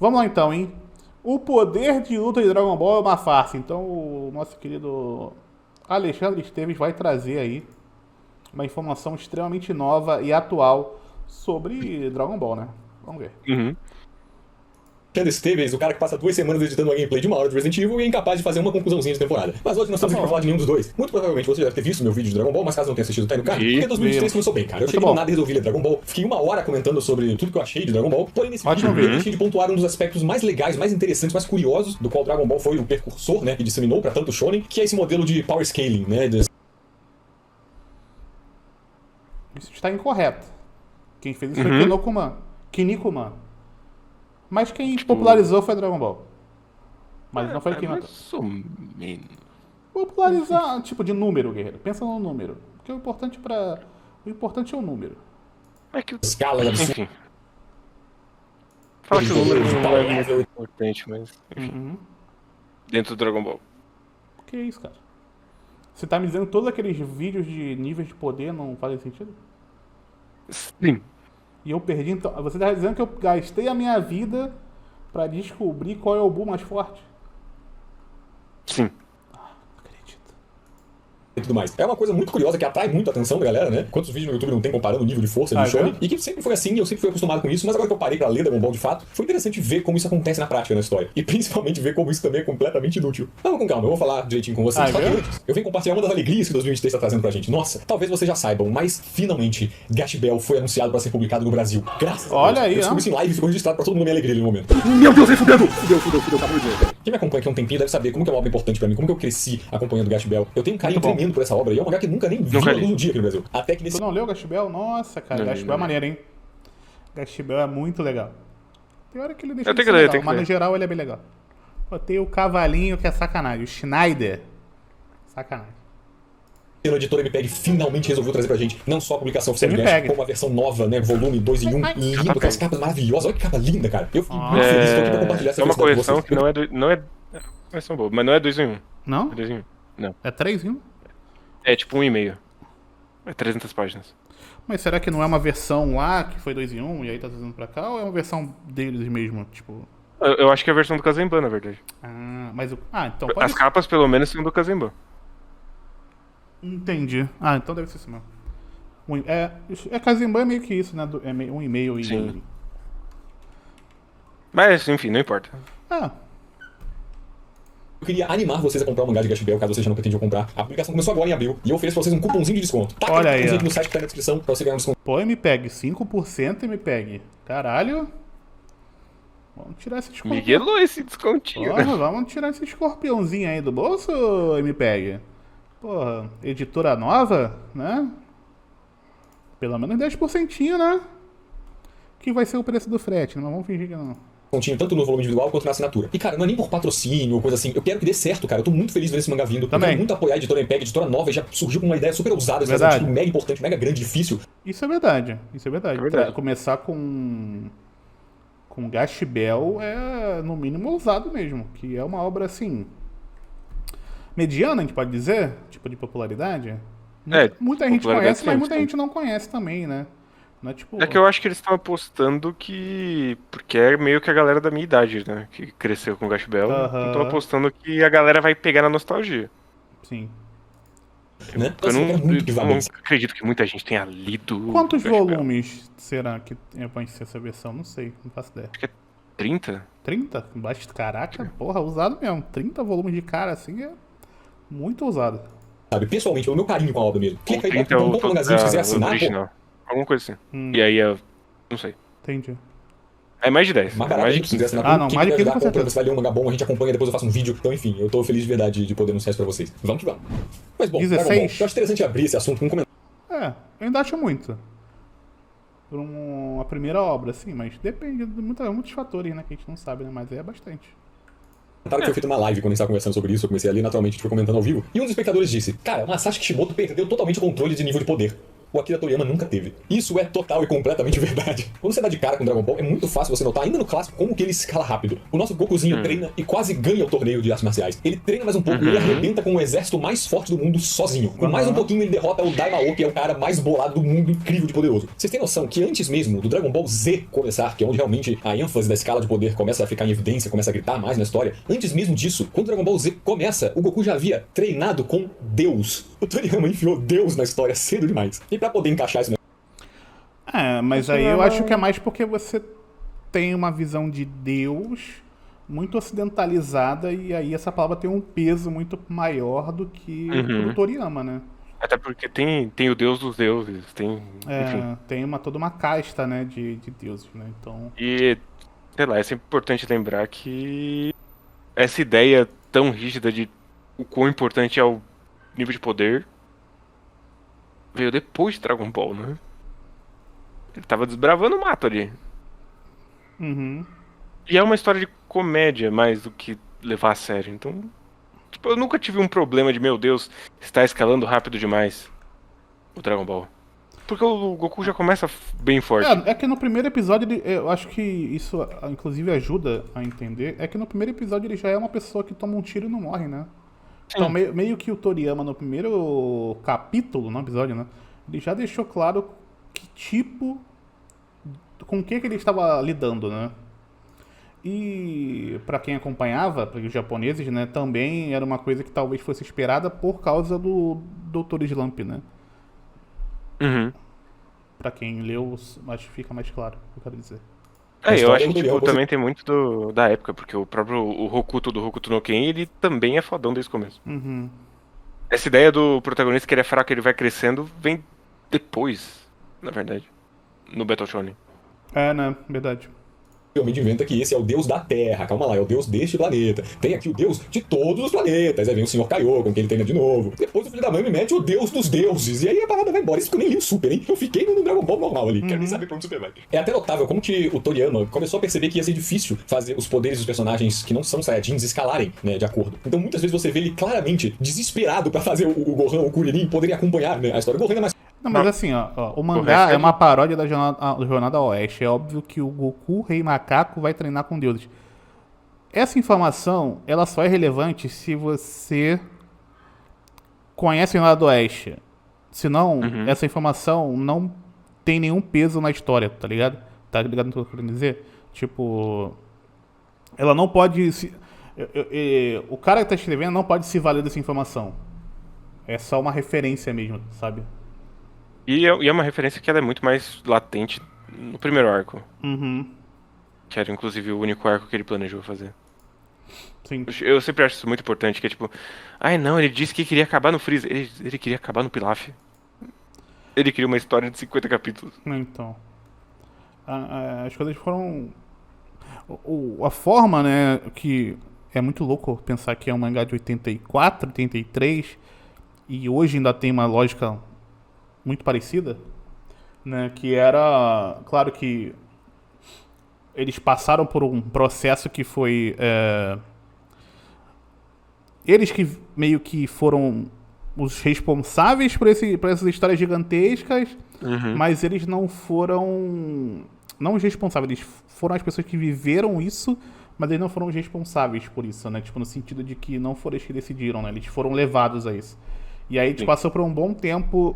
Vamos lá então, hein? O poder de luta de Dragon Ball é uma farsa. Então o nosso querido Alexandre Esteves vai trazer aí uma informação extremamente nova e atual sobre Dragon Ball, né? Vamos ver. Uhum. Alexandre Esteves, o cara que passa 2 semanas editando uma gameplay de 1 hora de Resident Evil e é incapaz de fazer uma conclusãozinha de temporada. Mas hoje nós estamos aqui pra falar de nenhum dos dois. Muito provavelmente você já deve ter visto meu vídeo de Dragon Ball, mas caso não tenha assistido, tá aí no card. Porque 2023 começou bem, cara. Eu cheguei do nada e resolvi ler Dragon Ball. Fiquei 1 hora comentando sobre tudo que eu achei de Dragon Ball. Porém, nesse vídeo eu deixei de pontuar um dos aspectos mais legais, mais interessantes, mais curiosos, do qual Dragon Ball foi o precursor, né, que disseminou pra tanto shonen, que é esse modelo de power scaling, né, Isso está incorreto. Quem fez isso foi Kinnikuman. Mas quem popularizou foi Dragon Ball. Mas não foi o Kinnikuman. Mais ou menos. Popularizar, tipo, de número, guerreiro. Pensa no número. Porque o importante é o número. É que... escala absurda. Enfim. Fala que o número não é muito importante, mas... Enfim. Dentro do Dragon Ball. Que isso, cara? Você tá me dizendo que todos aqueles vídeos de níveis de poder não fazem sentido? Sim. E eu perdi, então. Você tá dizendo que eu gastei a minha vida pra descobrir qual é o Buu mais forte? Sim. E tudo mais. É uma coisa muito curiosa que atrai muito a atenção da galera, né? Quantos vídeos no YouTube não tem comparando o nível de força de shonen? E que sempre foi assim, eu sempre fui acostumado com isso, mas agora que eu parei pra ler Dragon Ball de fato, foi interessante ver como isso acontece na prática na história. E principalmente ver como isso também é completamente inútil. Vamos com calma, eu vou falar direitinho com vocês. Só que antes, eu venho compartilhar uma das alegrias que 2023 tá trazendo pra gente. Nossa, talvez vocês já saibam, mas finalmente Gash Bell foi anunciado pra ser publicado no Brasil. Graças a Deus. Olha aí, eu descobri isso em live e ficou registrado pra todo mundo minha alegria no momento. Meu Deus, aí fudeu, acabou de ver. Quem me acompanha aqui há um tempinho deve saber como que é uma obra importante pra mim, como que eu cresci acompanhando Gash Bell. Eu tenho um carinho tremendo por essa obra e é um mangá que nunca nem vi uma luz do dia aqui no Brasil. Até que nesse... Tu não leu o Gash Bell? Nossa, cara, Gash Bell é maneiro, hein? Gash Bell é muito legal. Tem hora que ele deixa de ser legal, mas no geral ele é bem legal. Pô, tem o cavalinho que é sacanagem, o Schneider. Sacanagem. A editora MPEG finalmente resolveu trazer pra gente não só a publicação oficial de Gash, como a versão nova, né, volume 2 em 1, lindo, com as capas maravilhosas. Olha que capa linda, cara. Eu fico muito feliz, tô aqui pra compartilhar essa É uma versão correção que não é versão boa, mas não é 2 em 1. Não? É 2 em 1. Não. É 3 em 1? É tipo 1,5. É 300 páginas. Mas será que não é uma versão lá que foi 2 em 1 e aí tá trazendo pra cá? Ou é uma versão deles mesmo? Tipo... Eu acho que é a versão do Kazemban, na verdade. Ah, mas o... então pode As ser. capas, pelo menos, são do Kazemban. Entendi. Então deve ser isso mesmo. Kazemban é meio que isso, né? É 1,5 e... Sim. Mas, enfim, não importa. Eu queria animar vocês a comprar o mangá de Gash Bell, caso vocês já não pretendiam comprar. A publicação começou agora em abril e eu ofereço pra vocês um cupomzinho de desconto. Tá, olha aí, no site que tá na descrição pra você ganhar um desconto. Pô, MPEG, 5% MPEG. Caralho. Vamos tirar esse escorpião. Miguelou esse descontinho. Porra, vamos tirar esse escorpiãozinho aí do bolso, MPEG. Porra, editora nova, né? Pelo menos 10%, né? Que vai ser o preço do frete, não vamos fingir que não. Tanto no volume individual quanto na assinatura. E, cara, não é nem por patrocínio ou coisa assim. Eu quero que dê certo, cara. Eu tô muito feliz de ver esse mangá vindo. Também. Eu quero muito apoiar a editora MPEG, editora nova, e já surgiu com uma ideia super ousada de fazer um título mega importante, mega grande, difícil. Isso é verdade. Começar com Gash Bell é, no mínimo, ousado mesmo. Que é uma obra, assim, mediana, a gente pode dizer? Tipo, de popularidade. Muita gente conhece, mas muita gente não conhece também, né? Não é, tipo... É que eu acho que eles estão apostando que... Porque é meio que a galera da minha idade, né? Que cresceu com o Gash Bell. Estão apostando que a galera vai pegar na nostalgia. Sim. Né? Eu não acredito que muita gente tenha lido. Quantos volumes será que vai ser essa versão? Não sei, não faço ideia. Acho que é 30? 30? Caraca, porra, usado mesmo. 30 volumes de cara assim é muito ousado. Sabe, pessoalmente, pelo meu carinho com a obra mesmo. Clica aí, bota um magazinho se quiser assinar. Original. Alguma coisa assim. E aí eu não sei. Entendi. É mais de 10. Mais de 15. Se quiser assinar, não, mais de 15 com certeza. Você vai ler um mangá bom, a gente acompanha, depois eu faço um vídeo. Então, enfim, eu tô feliz de verdade de poder anunciar isso pra vocês. Vamos que vamos. Mas bom, 16. Eu acho interessante abrir esse assunto com um comentário. Eu ainda acho muito. Por uma primeira obra, assim, mas depende de muitos fatores, né, que a gente não sabe, né, mas é bastante. Que foi feito uma live quando a gente tava conversando sobre isso, eu comecei ali, naturalmente, a gente foi comentando ao vivo. E um dos espectadores disse, cara, Masashi Kishimoto perdeu totalmente o controle de nível de poder. o Akira Toriyama nunca teve. Isso é total e completamente verdade. Quando você dá de cara com Dragon Ball, é muito fácil você notar, ainda no clássico, como que ele escala rápido. O nosso Gokuzinho treina e quase ganha o torneio de artes marciais. Ele treina mais um pouco e ele arrebenta com o exército mais forte do mundo sozinho. Com mais um pouquinho ele derrota o Daimao, que é o cara mais bolado do mundo, incrível de poderoso. Vocês têm noção que antes mesmo do Dragon Ball Z começar, que é onde realmente a ênfase da escala de poder começa a ficar em evidência, começa a gritar mais na história, antes mesmo disso, quando o Dragon Ball Z começa, o Goku já havia treinado com Deus. O Toriyama enfiou Deus na história cedo demais. E pra poder encaixar isso... Mas aí eu acho que é mais porque você tem uma visão de Deus muito ocidentalizada e aí essa palavra tem um peso muito maior do que o Toriyama, né? Até porque tem o deus dos deuses, enfim. Tem toda uma casta, né, de deuses, né? Então... E, sei lá, é sempre importante lembrar que essa ideia tão rígida de o quão importante é o nível de poder veio depois de Dragon Ball, né? Ele tava desbravando o mato ali. E é uma história de comédia mais do que levar a sério. Então, tipo, eu nunca tive um problema de, meu Deus, está escalando rápido demais o Dragon Ball. Porque o Goku já começa bem forte. É que no primeiro episódio, eu acho que isso inclusive ajuda a entender, é que no primeiro episódio ele já é uma pessoa que toma um tiro e não morre, né? Sim. Então meio que o Toriyama no primeiro capítulo, no episódio, né? Ele já deixou claro que tipo, com o que ele estava lidando, né? E pra quem acompanhava, para os japoneses, né, também era uma coisa que talvez fosse esperada por causa do Dr. Slump, né? Pra quem leu, acho que fica mais claro o que eu quero dizer. Eu acho que tipo, também tem muito da época, porque o próprio Hokuto do Hokuto no Ken, ele também é fodão desde o começo. Essa ideia do protagonista que ele é fraco, ele vai crescendo, vem depois, na verdade, no Battle Shonen. Né? Verdade. Realmente inventa que esse é o deus da Terra, calma lá, é o deus deste planeta. Tem aqui o deus de todos os planetas. Aí vem o Sr. Kaiô, com quem ele treina de novo. Depois o filho da mãe me mete o deus dos deuses. E aí a parada vai embora. Isso porque eu nem li o Super, hein? Eu fiquei no Dragon Ball normal ali. Quero nem saber pra onde o Super vai. É até notável como que o Toriyama começou a perceber que ia ser difícil fazer os poderes dos personagens que não são Saiyajins escalarem, né, de acordo. Então muitas vezes você vê ele claramente desesperado pra fazer o Gohan, o Kuririn poderem acompanhar, né, a história. O Gohan é mais... Não, mas assim, o mangá é uma paródia da Jornada Oeste. É óbvio que o Goku, Rei Macaco, vai treinar com deuses. Essa informação, ela só é relevante se você conhece a Jornada Oeste. Senão, essa informação não tem nenhum peso na história, tá ligado? Tá ligado no que eu tô querendo dizer? Tipo, ela não pode... o cara que tá escrevendo não pode se valer dessa informação. É só uma referência mesmo, sabe? E é uma referência que ela é muito mais latente no primeiro arco. Que era inclusive o único arco que ele planejou fazer. Sim. Eu sempre acho isso muito importante, que é tipo... Ai não, ele disse que queria acabar no Freeza. Ele queria acabar no Pilaf. Ele queria uma história de 50 capítulos. Então... as coisas foram... A forma, né, que... É muito louco pensar que é um mangá de 84, 83... E hoje ainda tem uma lógica... muito parecida, né, que era, claro que eles passaram por um processo que foi, eles que meio que foram os responsáveis por essas histórias gigantescas, mas eles não foram, não os responsáveis, eles foram as pessoas que viveram isso, mas eles não foram os responsáveis por isso, né, tipo, no sentido de que não foram eles que decidiram, né, eles foram levados a isso. E aí a gente passou por um bom tempo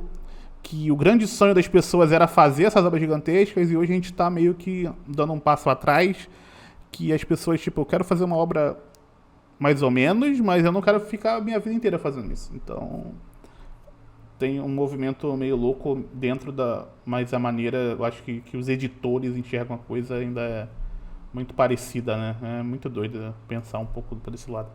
que o grande sonho das pessoas era fazer essas obras gigantescas, e hoje a gente tá meio que dando um passo atrás, que as pessoas, tipo, eu quero fazer uma obra mais ou menos, mas eu não quero ficar a minha vida inteira fazendo isso. Então, tem um movimento meio louco dentro mas a maneira, eu acho que os editores enxergam a coisa ainda é muito parecida, né? É muito doido pensar um pouco por esse lado.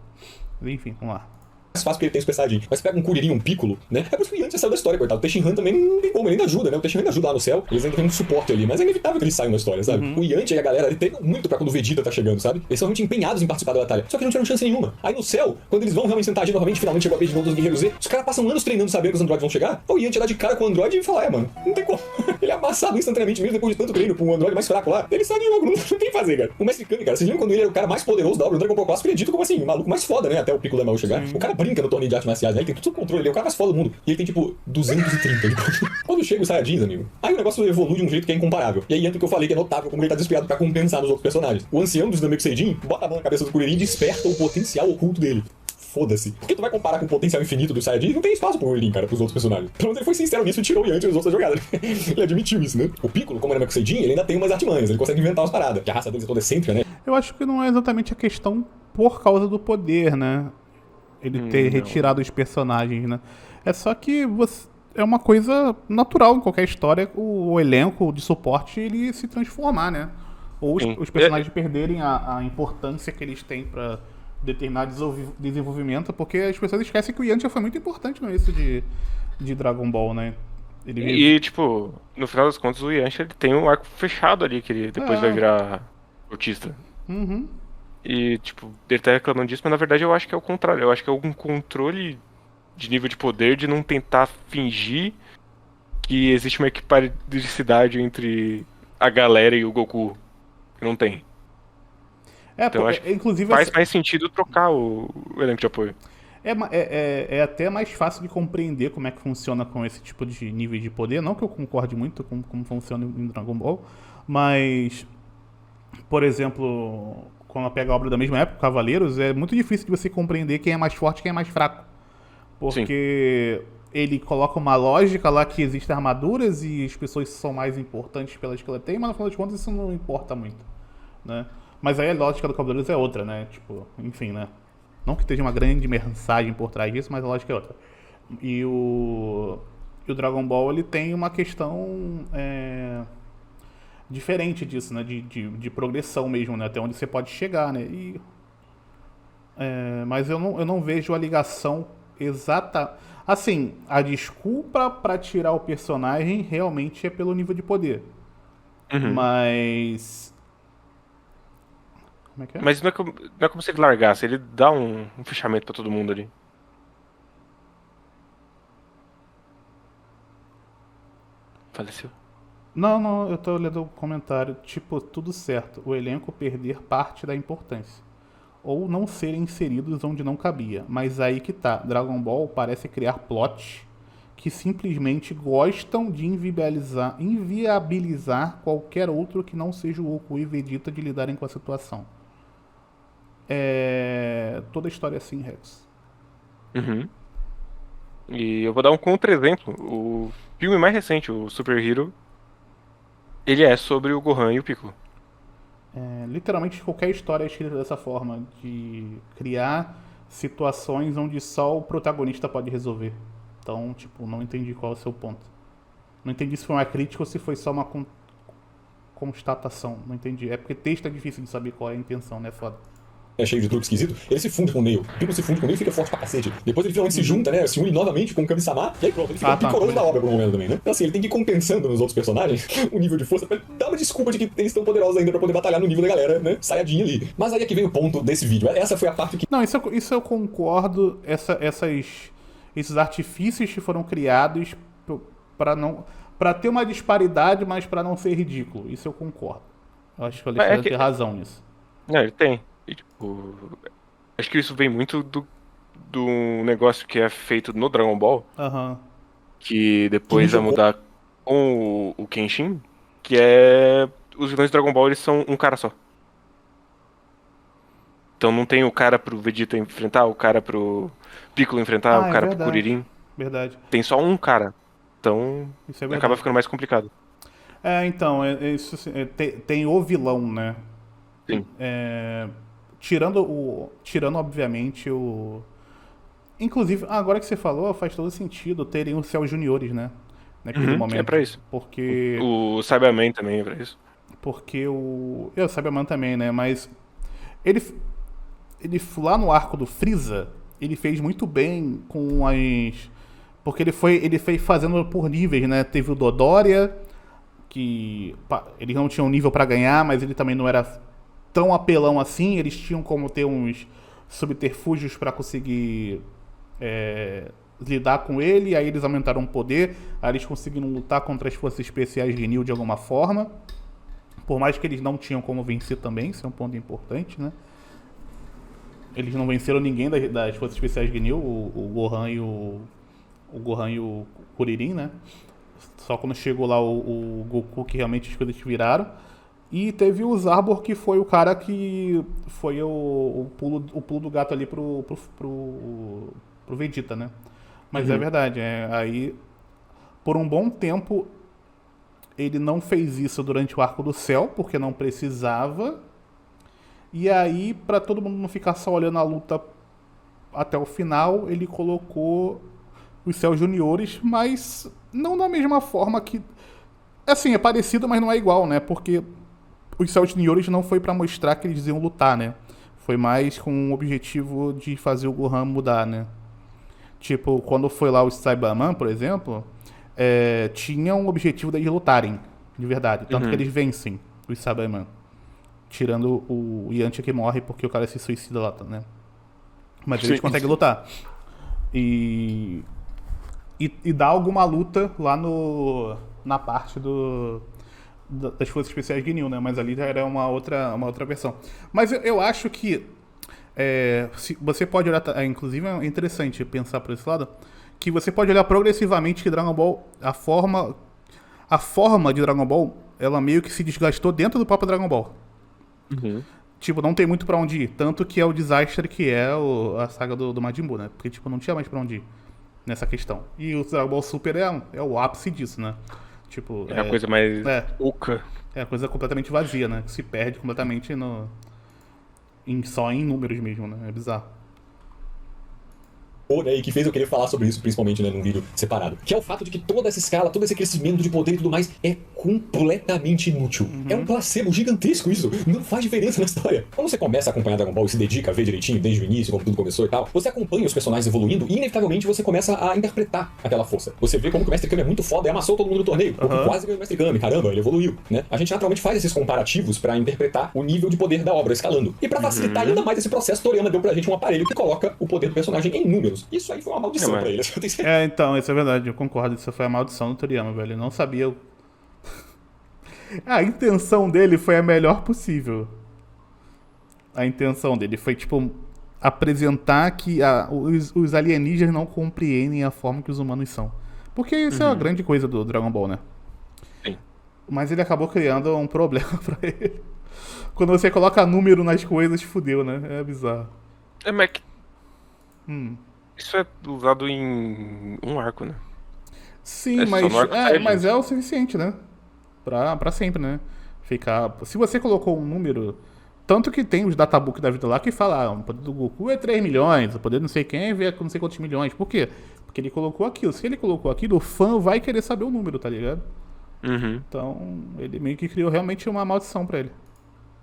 Enfim, vamos lá. Mais fácil porque ele tem Super Saiyajin. Mas pega um Kuririn, um Piccolo, né? É por isso que o Yantia saiu da história, coitado. O Tenshinhan também não tem como, ele ainda ajuda, né? O Tenshinhan ainda ajuda lá no céu. Eles ainda têm um suporte ali, mas é inevitável que eles saiam da história, sabe? O Yantia e a galera, ele treinam muito pra quando o Vegeta tá chegando, sabe? Eles são realmente empenhados em participar da batalha. Só que não tiveram chance nenhuma. Aí no céu, quando eles vão realmente sentar novamente, finalmente chegou a vez de novo dos Guerreiros Z, os caras passam anos treinando sabendo que os androides vão chegar. O Yantia dá de cara com o androide e fala, mano, não tem como. Ele é amassado instantaneamente mesmo depois de tanto treino pra um androide mais fraco lá. Ele sai de jogo, não tem o que fazer, cara. O Mestre Kami, cara, vocês lembram quando ele era o cara mais poderoso da obra do Dragon Ball Clássico? Ele é dito como assim, o maluco mais foda, né? Até o Piccolo Lemao chegar. O cara brinca no torneio de artes marciais, né? Ele tem tudo sob controle, ele é o cara mais foda do mundo. E ele tem, tipo, 230. Quando chega os Saiyajins, amigo, aí o negócio evolui de um jeito que é incomparável. E aí entra o que eu falei, que é notável, como ele tá desesperado pra compensar nos outros personagens. O ancião dos Namekusei bota a mão na cabeça do Kuririn e desperta o potencial oculto dele. Foda-se. Porque tu vai comparar com o potencial infinito do Saiyajin, não tem espaço pro Kuririn, cara, pros outros personagens. Pelo menos ele foi sincero nisso e tirou o Yanti dos outros da jogada. Ele admitiu isso, né? O Piccolo, como é Namekusei, ele ainda tem umas artimanhas, ele consegue inventar umas paradas. Que a raça deles é toda excêntrica, né? Eu acho que não é exatamente a questão por causa do poder, né? Ele ter retirado os personagens, né? É só que é uma coisa natural em qualquer história, o elenco de suporte ele se transformar, né? Ou os personagens perderem a importância que eles têm pra determinado desenvolvimento, porque as pessoas esquecem que o Yantia foi muito importante no início de Dragon Ball, né? E, tipo, no final das contas, o Yantia ele tem um arco fechado ali, que ele depois vai virar autista. Uhum. E, tipo, ele tá reclamando disso, mas na verdade eu acho que é o contrário. Eu acho que é algum controle de nível de poder de não tentar fingir que existe uma equiparicidade entre a galera e o Goku. Que não tem. Então, acho que inclusive faz mais sentido trocar o elenco de apoio. É até mais fácil de compreender como é que funciona com esse tipo de nível de poder. Não que eu concorde muito com como funciona em Dragon Ball, mas, por exemplo, quando eu pego a obra da mesma época, Cavaleiros, é muito difícil de você compreender quem é mais forte e quem é mais fraco. Porque ele coloca uma lógica lá que existem armaduras e as pessoas são mais importantes pelas que ela tem, mas no final de contas isso não importa muito, né? Mas aí a lógica do Cavaleiros é outra, né? Tipo, enfim, né? Não que esteja uma grande mensagem por trás disso, mas a lógica é outra. E o Dragon Ball, ele tem uma questão diferente disso, né? De progressão mesmo, né? Até onde você pode chegar, né? Mas eu não vejo a ligação exata... Assim, a desculpa pra tirar o personagem realmente é pelo nível de poder. Uhum. Mas... Como é que é? Mas não é como se ele largasse, ele dá um fechamento pra todo mundo ali. Faleceu? Não, eu tô lendo o comentário. Tipo, tudo certo. O elenco perder parte da importância. Ou não serem inseridos onde não cabia. Mas aí que tá. Dragon Ball parece criar plots que simplesmente gostam de inviabilizar qualquer outro que não seja o Goku e Vegeta de lidarem com a situação. Toda a história é assim, Rex. Uhum. E eu vou dar um contra-exemplo. O filme mais recente, o Super Hero, ele é sobre o Gohan e o Piccolo. Literalmente qualquer história é escrita dessa forma, de criar situações onde só o protagonista pode resolver. Então, tipo, não entendi qual é o seu ponto. Não entendi se foi uma crítica ou se foi só uma constatação. Não entendi. É porque texto é difícil de saber qual é a intenção, né? Foda. É cheio de truque esquisito, ele se funde com o Neil. O Piccolo se funde com o Neil e fica forte pra cacete. Depois ele finalmente se junta, né? Se une novamente com o Kami-sama. E aí pronto, ele fica picoroso da obra por um momento também, né? Então assim, ele tem que ir compensando nos outros personagens o nível de força pra dar uma desculpa de que eles estão poderosos ainda pra poder batalhar no nível da galera, né? Saiyajin ali. Mas aí é que vem o ponto desse vídeo. Essa foi a parte que... Não, isso eu concordo. Esses artifícios que foram criados pra ter uma disparidade, mas pra não ser ridículo. Isso eu concordo. Eu acho que o Alexandre tem razão nisso. Não, ele tem. E, tipo, acho que isso vem muito do negócio que é feito no Dragon Ball, que depois vai mudar com o Kenshin, que é... Os vilões do Dragon Ball, eles são um cara só. Então não tem o cara pro Vegeta enfrentar, o cara pro Piccolo enfrentar, o cara pro Kuririn. Verdade. Tem só um cara. Então acaba ficando mais complicado. Então, tem o vilão, né? Sim. Tirando, obviamente, o... Inclusive, agora que você falou, faz todo sentido terem os Cell Juniores, né? Naquele momento. É pra isso. Porque... O Cyberman também é pra isso. Porque o Cyberman também, né? Mas ele lá no arco do Freeza, ele fez muito bem com as... Porque ele foi fazendo por níveis, né? Teve o Dodoria, que ele não tinha um nível pra ganhar, mas ele também não era tão apelão assim. Eles tinham como ter uns subterfúgios pra conseguir lidar com ele. Aí eles aumentaram o poder, aí eles conseguiram lutar contra as forças especiais de Neo de alguma forma. Por mais que eles não tinham como vencer também, isso é um ponto importante, né? eles não venceram ninguém das Forças Especiais Ginyu, o Gohan e o Kuririn, né? Só quando chegou lá o Goku que realmente as coisas viraram. E teve o Zarbor, que foi o cara que foi o pulo do gato ali pro Vegeta, né? Mas é verdade, aí por um bom tempo ele não fez isso durante o Arco do Céu, porque não precisava. E aí, pra todo mundo não ficar só olhando a luta até o final, ele colocou os Céus Juniores, mas não da mesma forma que... Assim, é parecido, mas não é igual, né? Porque os Céus Juniores não foi pra mostrar que eles iam lutar, né? Foi mais com o objetivo de fazer o Gohan mudar, né? Tipo, quando foi lá o Saibaman, por exemplo, tinha um objetivo deles lutarem, de verdade. Tanto que eles vencem os Saibaman. Tirando o Yantia que morre porque o cara se suicida lá, né? Mas eles conseguem lutar. E dá alguma luta lá na parte das Forças Especiais Ginyu, né? Mas ali já era uma outra versão. Mas eu acho que você pode olhar, inclusive é interessante pensar por esse lado, que você pode olhar progressivamente que Dragon Ball, a forma de Dragon Ball, ela meio que se desgastou dentro do próprio Dragon Ball. Tipo, não tem muito pra onde ir. Tanto que é o desastre que é a saga do Majin Buu, né? Porque, tipo, não tinha mais pra onde ir nessa questão. E o Dragon Ball Super é o ápice disso, né? Tipo, é a coisa mais oca. É a coisa completamente vazia, né? Que se perde completamente só em números mesmo, né? É bizarro. Né, e que fez eu querer falar sobre isso, principalmente, né, num vídeo separado. Que é o fato de que toda essa escala, todo esse crescimento de poder e tudo mais é completamente inútil. É um placebo gigantesco isso. Não faz diferença na história. Quando você começa a acompanhar Dragon Ball e se dedica a ver direitinho desde o início, como tudo começou e tal, você acompanha os personagens evoluindo e, inevitavelmente, você começa a interpretar aquela força. Você vê como que o Mestre Kami é muito foda e amassou todo mundo no torneio. Quase ganhou o Mestre Kami. Caramba, ele evoluiu, né? A gente naturalmente faz esses comparativos pra interpretar o nível de poder da obra escalando. E pra facilitar ainda mais esse processo, Toriyama deu pra gente um aparelho que coloca o poder do personagem em números. Isso aí foi uma maldição pra ele. Então, isso é verdade, eu concordo. Isso foi a maldição do Toriyama, velho. Ele não sabia. A intenção dele foi a melhor possível. A intenção dele foi, tipo, apresentar que os alienígenas não compreendem a forma que os humanos são. Porque isso é a grande coisa do Dragon Ball, né? Sim. Mas ele acabou criando um problema pra ele. Quando você coloca número nas coisas, fudeu, né? É bizarro. Mas isso é usado em um arco, né? Sim, mas é o suficiente, né? Pra sempre, né? Se você colocou um número... Tanto que tem os databook da vida lá que falam, o poder do Goku é 3 milhões, o poder não sei quem é não sei quantos milhões. Por quê? Porque ele colocou aquilo. Se ele colocou aquilo, o fã vai querer saber o número, tá ligado? Então, ele meio que criou realmente uma maldição pra ele.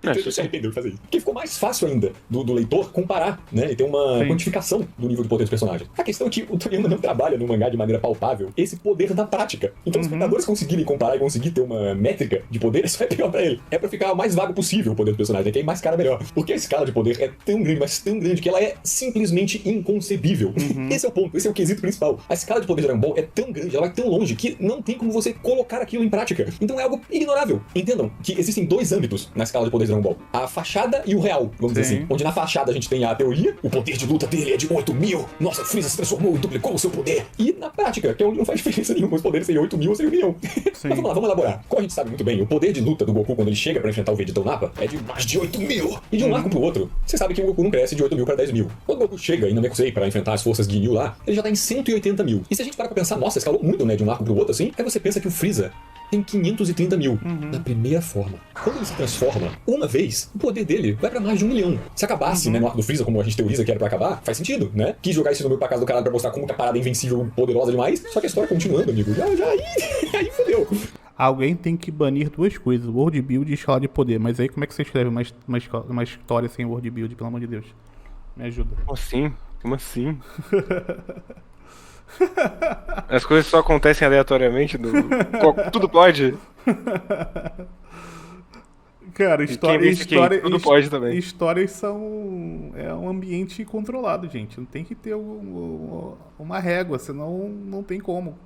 Ele se arrependeu de fazer isso. Porque ficou mais fácil ainda do leitor comparar, né? E ter uma quantificação do nível de poder dos personagens. A questão é que o Toriyama não trabalha no mangá de maneira palpável esse poder na prática. Então, os espectadores conseguirem comparar e conseguir ter uma métrica de poder, isso é pior pra ele. É pra ficar o mais vago possível o poder do personagem. Quem mais cara melhor. Porque a escala de poder é tão grande, mas tão grande, que ela é simplesmente inconcebível. Esse é o ponto, esse é o quesito principal. A escala de poder de Dragon Ball é tão grande, ela vai tão longe, que não tem como você colocar aquilo em prática. Então é algo ignorável. Entendam que existem dois âmbitos na escala de poder de Dragon Ball. A fachada e o real, vamos dizer assim. Onde na fachada a gente tem a teoria, o poder de luta dele é de 8.000. Nossa, o Freeza se transformou e duplicou o seu poder. E na prática, que é onde não faz diferença nenhuma, os poderes seriam 8.000 ou seriam 1 milhão. Mas vamos lá, vamos elaborar. Como a gente sabe muito bem, o poder de luta do Goku quando ele chega pra enfrentar o Vegeta Nappa é de mais de 8.000. E de um arco pro outro, você sabe que o Goku não cresce de 8.000 pra 10.000. Quando o Goku chega em Namekusei pra enfrentar as forças Ginyu lá, ele já tá em 180.000. E se a gente parar pra pensar, nossa, escalou muito, né, de um arco pro outro assim, aí você pensa que o Freeza tem 530.000 na primeira forma. Quando ele se transforma uma vez, o poder dele vai pra mais de 1 milhão. Se acabasse, né, no arco do Freeza, como a gente teoriza que era pra acabar, faz sentido, né? Quis jogar esse número pra casa do caralho pra mostrar como que a parada é invencível, poderosa demais, só que a história continuando, amigo. Aí fodeu. Alguém tem que banir duas coisas, World Build e escala de poder. Mas aí como é que você escreve uma história sem World Build, pelo amor de Deus? Me ajuda. Como assim? As coisas só acontecem aleatoriamente? Tudo pode? Cara, tudo pode também. Histórias são... É um ambiente controlado, gente. Não tem que ter uma régua, senão não tem como.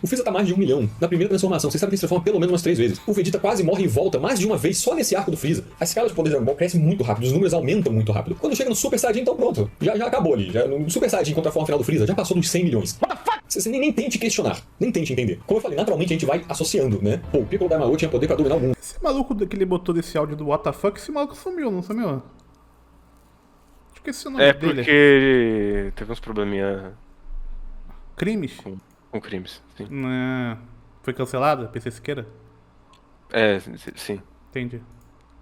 O Freeza tá mais de 1 milhão. Na primeira transformação, vocês sabem que ele se transforma pelo menos umas 3 vezes. O Vegeta quase morre e volta mais de uma vez só nesse arco do Freeza. A escala de poder de Dragon Ball cresce muito rápido, os números aumentam muito rápido. Quando chega no Super Saiyajin, então pronto. Já acabou ali. No Super Saiyajin contra a forma final do Freeza, já passou dos 100 milhões. What the fuck? Você nem tente questionar, nem tente entender. Como eu falei, naturalmente a gente vai associando, né? Pô, o Piccolo Daimao tinha poder pra dominar o mundo. Esse maluco que ele botou desse áudio do WTF, esse maluco sumiu, não sumiu? Esqueci o nome dele. Porque teve uns probleminha Crimes? com crimes, sim. Foi cancelado? PC Siqueira? Sim. Entendi.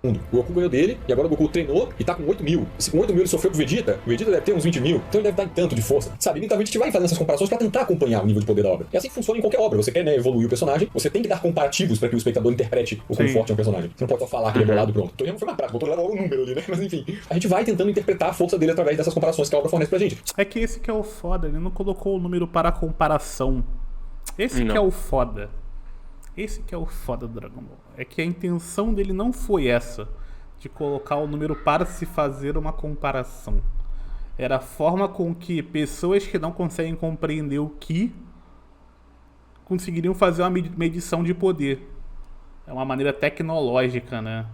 O Goku ganhou dele, e agora o Goku treinou e tá com 8 mil. Se com 8 mil ele sofreu pro Vegeta, o Vegeta deve ter uns 20 mil, então ele deve estar em tanto de força, sabe? Então a gente vai fazendo essas comparações pra tentar acompanhar o nível de poder da obra. E assim funciona em qualquer obra. Você quer, né, evoluir o personagem, você tem que dar comparativos pra que o espectador interprete o quão forte é um personagem. Você não pode só falar que ele é bolado e pronto. Então não foi uma prática, botou logo um número ali, né? Mas enfim, a gente vai tentando interpretar a força dele através dessas comparações que a obra fornece pra gente. É que esse que é o foda, ele não colocou o número para comparação. Esse que é o foda. Esse que é o foda do Dragon Ball. É que a intenção dele não foi essa, de colocar o número para se fazer uma comparação. Era a forma com que pessoas que não conseguem compreender o que conseguiriam fazer uma medição de poder. É uma maneira tecnológica, né?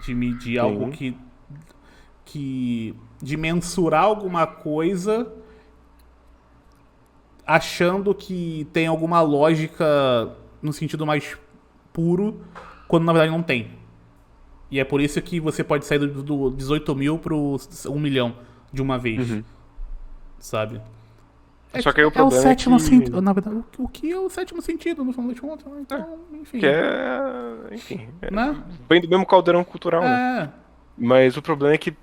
De medir algo de mensurar alguma coisa achando que tem alguma lógica no sentido mais puro, quando na verdade não tem. E é por isso que você pode sair do 18 mil pro 1 milhão de uma vez. Sabe? Só que aí o problema é o sétimo sentido. que... Na verdade, o que é o sétimo sentido, no final das contas? Então, enfim. Enfim. Né? Vem do mesmo caldeirão cultural, né? Mas o problema é que,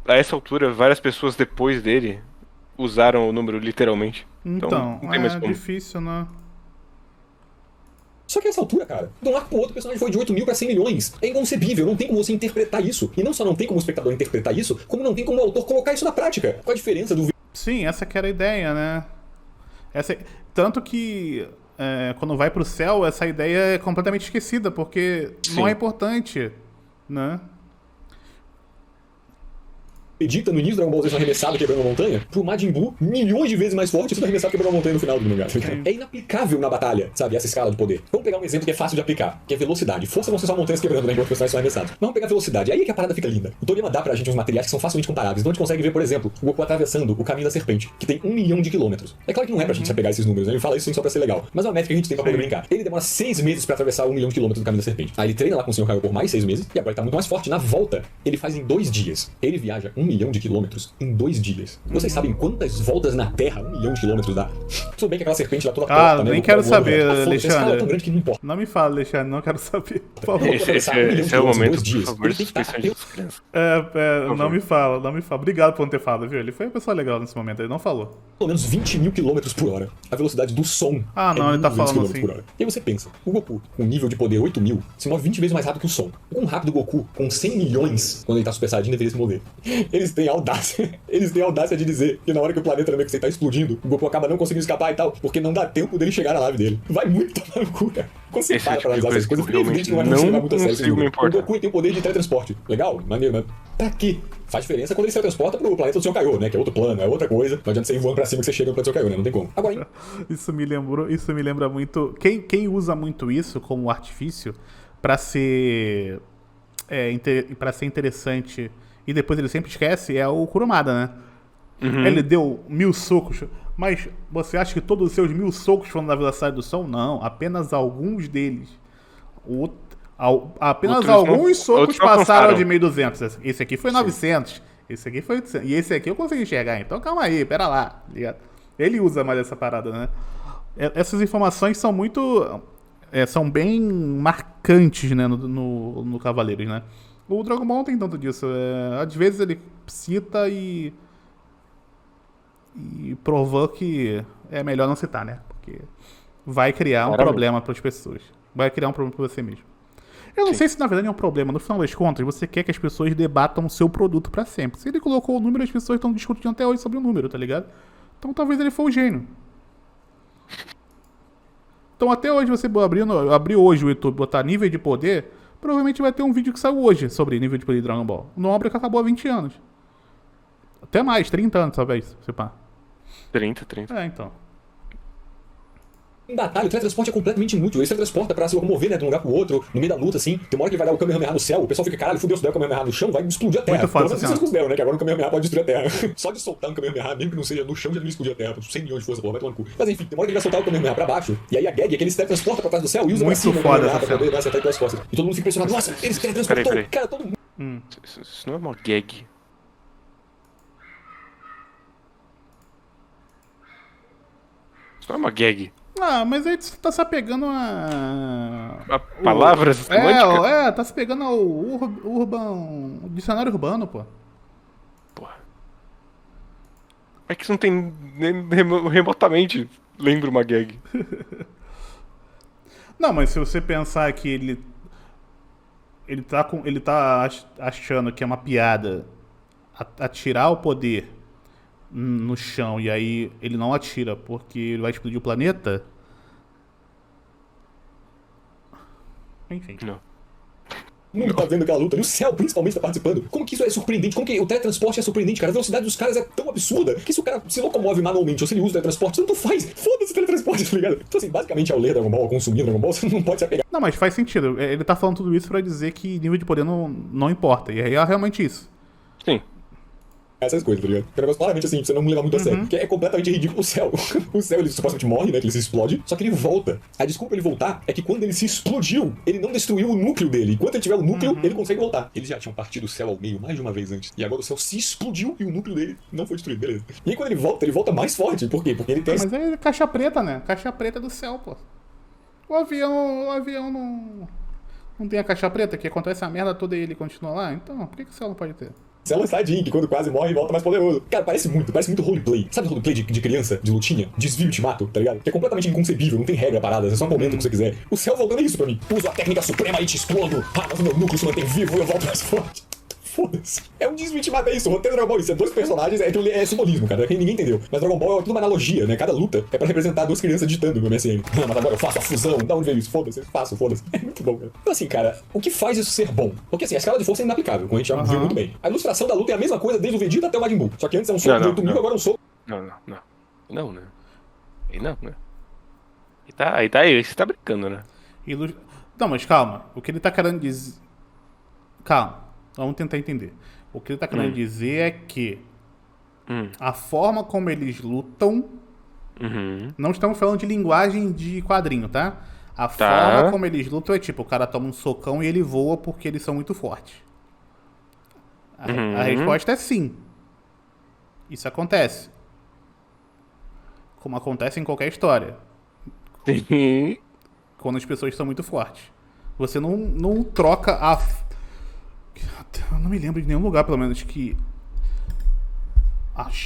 a essa altura, várias pessoas depois dele usaram o número literalmente. Então não tem mais como. difícil, né? Só que essa altura, cara, de um arco pro outro, o personagem foi de 8 mil pra 100 milhões. É inconcebível, não tem como você interpretar isso. E não só não tem como o espectador interpretar isso, como não tem como o autor colocar isso na prática. Qual a diferença do... Sim, essa que era a ideia, né? Tanto que quando vai pro céu, essa ideia é completamente esquecida, porque não é importante, né? Vegeta no início do Dragon Ball Z sendo arremessado quebrando a montanha, pro Majin Buu, milhões de vezes mais forte, sendo arremessado quebrando a montanha no final do mangá. É inaplicável na batalha, sabe, essa escala de poder. Vamos pegar um exemplo que é fácil de aplicar, que é velocidade. Força vão ser só montanhas quebrando, né, enquanto os personagens são arremessados. Mas vamos pegar velocidade, aí é que a parada fica linda. O Toriyama dá pra gente uns materiais que são facilmente comparáveis. Então a gente consegue ver, por exemplo, o Goku atravessando o caminho da serpente, que tem 1 milhão de quilômetros. É claro que não é pra gente pegar esses números, né? Ele fala isso sim só pra ser legal. Mas é uma métrica que a gente tem pra poder brincar. Ele demora 6 meses pra atravessar 1 milhão de quilômetros do caminho da serpente. Aí ele treina lá com o Senhor Kaiô por mais 6 meses, e agora ele tá muito mais forte. Na volta, ele faz em 2 dias. Ele viaja 1 milhão de quilômetros em 2 dias. Vocês sabem quantas voltas na Terra 1 milhão de quilômetros dá? Tudo bem que aquela serpente lá toda torta, né? Nem quero saber, Alexandre. É tão grande que não importa. Não me fala, Alexandre, não quero saber. Por favor. Esse é o momento, por favor, suspensão de descrença. Não me fala. Obrigado por não ter falado, viu? Ele foi uma pessoa legal nesse momento, ele não falou. Pelo menos 20 mil quilômetros por hora. A velocidade do som. Ele tá falando assim. Por hora. E aí você pensa, o Goku, com nível de poder 8 mil, se move 20 vezes mais rápido que o som. O quão rápido o Goku, com 100 milhões, quando ele tá Super Saiyajin, deveria se mover. Eles têm audácia de dizer que na hora que o planeta Namekusei tá explodindo, o Goku acaba não conseguindo escapar e tal, porque não dá tempo dele chegar na nave dele. Vai muito tomar no cu, cara. Quando você para pra analisar essas coisas, é evidente que não vai levar muito a sério. O Goku tem o poder de teletransporte. Legal, maneiro, mas pra quê? Faz diferença quando ele se teletransporta pro planeta do Senhor Kaiô, né? Que é outro plano, é outra coisa. Não adianta você ir voando pra cima que você chega no planeta do Senhor Kaiô, né? Não tem como. Agora, isso me lembra muito... Quem usa muito isso como artifício pra ser... pra ser interessante e depois ele sempre esquece, é o Kurumada, né? Ele deu 1000 socos, mas você acha que todos os seus 1000 socos foram na velocidade do som? Não, apenas alguns deles. Apenas alguns socos passaram de 1200. Esse aqui foi 900, esse aqui foi 800, e esse aqui eu consegui enxergar. Então calma aí, pera lá. Ligado? Ele usa mais essa parada, né? Essas informações são muito... são bem marcantes, né, no Cavaleiros, né? O Dragon Ball não tem tanto disso. Às vezes ele cita e provou que é melhor não citar, né? Porque vai criar um problema para as pessoas. Vai criar um problema para você mesmo. Eu não sei se na verdade é um problema. No final das contas, você quer que as pessoas debatam o seu produto para sempre. Se ele colocou o número, as pessoas estão discutindo até hoje sobre o número, tá ligado? Então talvez ele foi o gênio. Então até hoje você abrir hoje o YouTube, botar nível de poder, provavelmente vai ter um vídeo que saiu hoje sobre nível de poder de Dragon Ball. Uma obra que acabou há 20 anos. Até mais, 30 anos talvez, se pá. 30. Então. Em batalha, o teletransporte é completamente inútil. Ele se teletransporta pra se locomover, né, de um lugar pro outro, no meio da luta, assim. Tem uma hora que ele vai dar o Kamehameha no céu, o pessoal fica, caralho, fudeu, se der o Kamehameha no chão, vai explodir a Terra. Muito foda Pelo menos essa vocês consideram, né, que agora o Kamehameha pode destruir a Terra. Só de soltar um Kamehameha, mesmo que não seja no chão, já devia explodir a Terra. 100 milhões de força, porra, vai tomar no cu. Mas enfim, tem uma hora que ele vai soltar o Kamehameha pra baixo, e aí a gag é que ele se teletransporta pra trás do céu e usa Muito pra cima o foda Kamehameha essa pra poder acertar pelas costas. E todo mundo fica impressionado, nossa, ele se teletransportou, Peraí. cara, todo mundo. Isso não é uma gag. Isso não é uma gag. Ah, mas aí você tá se apegando a Palavras semânticas? tá se pegando ao o dicionário urbano, pô. Porra. É que isso não tem nem remotamente lembra uma gag. Não, mas se você pensar que ele tá achando que é uma piada atirar o poder no chão e aí ele não atira porque ele vai explodir o planeta. Enfim. Não. O mundo tá vendo aquela luta ali, o céu principalmente tá participando. Como que isso é surpreendente? Como que o teletransporte é surpreendente, cara? A velocidade dos caras é tão absurda que se o cara se locomove manualmente ou se ele usa o teletransporte, tanto faz. Foda-se o teletransporte, tá ligado? Então assim, basicamente ao ler Dragon Ball, ao consumir Dragon Ball, você não pode se apegar. Não, mas faz sentido. Ele tá falando tudo isso pra dizer que nível de poder não importa. E aí é realmente isso. Sim. Essas coisas, tá ligado? É um negócio claramente assim, pra você não me levar muito a sério. Porque é completamente ridículo o céu. O céu, ele supostamente morre, né? Que ele se explode. Só que ele volta. A desculpa ele voltar é que quando ele se explodiu, ele não destruiu o núcleo dele. Enquanto ele tiver o núcleo, ele consegue voltar. Eles já tinham partido o céu ao meio mais de uma vez antes. E agora o céu se explodiu e o núcleo dele não foi destruído, beleza. E aí quando ele volta mais forte. Por quê? Porque ele tem... Mas é caixa preta, né? Caixa preta do céu, pô. O avião não tem a caixa preta, que acontece a merda toda e ele continua lá. Então, por que o céu não pode ter? Você é um Saiyajin, que quando quase morre volta mais poderoso. Cara, parece muito roleplay. Sabe roleplay de criança, de lutinha? Desvio e te mato, tá ligado? Que é completamente inconcebível, não tem regra parada, é só um momento que você quiser. O céu voltando é isso pra mim. Uso a técnica suprema e te explodo. Ah, mas o meu núcleo se mantém vivo e eu volto mais forte. Foda-se. É um desvio e te mata, é isso. O roteiro do Dragon Ball, isso é dois personagens, é simbolismo, cara, que ninguém entendeu. Mas Dragon Ball é tudo uma analogia, né? Cada luta é pra representar duas crianças ditando no MSN. Ah, mas agora eu faço a fusão, da onde veio isso? Foda-se, foda-se. É muito bom, cara. Então assim, cara, o que faz isso ser bom? Porque assim, a escala de força é inaplicável, como a gente já viu muito bem. A ilustração da luta é a mesma coisa desde o Vegeta até o Majin Buu. Só que antes é um soco de 8.000, agora é um soco. Não, né? Aí não, né? Aí você tá brincando, né? Não, mas calma. O que ele tá querendo dizer... Calma. Vamos tentar entender. O que ele tá querendo dizer é que a forma como eles lutam... Não estamos falando de linguagem de quadrinho, tá? A forma como eles lutam é tipo, o cara toma um socão e ele voa porque eles são muito fortes. A resposta é sim. Isso acontece. Como acontece em qualquer história. Quando as pessoas são muito fortes. Você não troca a... Eu não me lembro de nenhum lugar, pelo menos, que